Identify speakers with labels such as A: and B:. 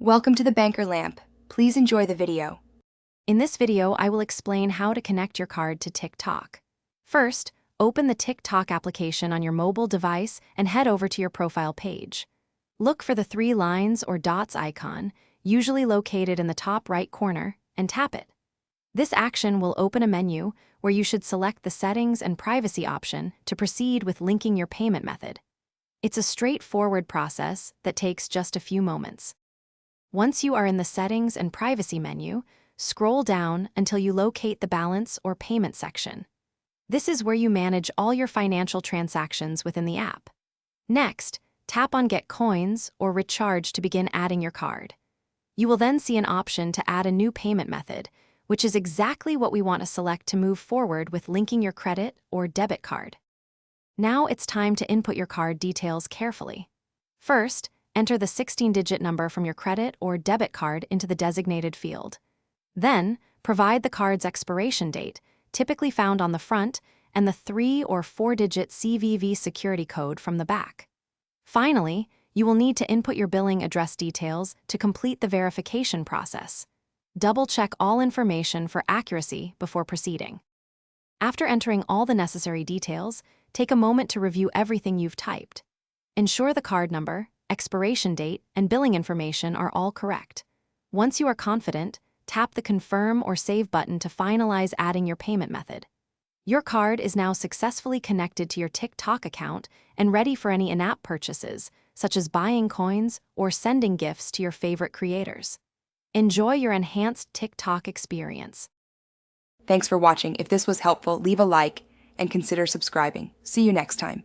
A: Welcome to the Banker Lamp. Please enjoy the video.
B: In this video, I will explain how to connect your card to TikTok. First, open the TikTok application on your mobile device and head over to your profile page. Look for the 3 lines or dots icon, usually located in the top right corner, and tap it. This action will open a menu where you should select the Settings and Privacy option to proceed with linking your payment method. It's a straightforward process that takes just a few moments. Once you are in the Settings and Privacy menu, scroll down until you locate the Balance or Payment section. This is where you manage all your financial transactions within the app. Next, tap on Get Coins or Recharge to begin adding your card. You will then see an option to add a new payment method, which is exactly what we want to select to move forward with linking your credit or debit card. Now it's time to input your card details carefully. First, enter the 16-digit number from your credit or debit card into the designated field. Then, provide the card's expiration date, typically found on the front, and the 3- or 4-digit CVV security code from the back. Finally, you will need to input your billing address details to complete the verification process. Double-check all information for accuracy before proceeding. After entering all the necessary details, take a moment to review everything you've typed. Ensure the card number, expiration date, and billing information are all correct. Once you are confident, tap the Confirm or Save button to finalize adding your payment method. Your card is now successfully connected to your TikTok account and ready for any in-app purchases, such as buying coins or sending gifts to your favorite creators. Enjoy your enhanced TikTok experience.
A: Thanks for watching. If this was helpful, leave a like and consider subscribing. See you next time.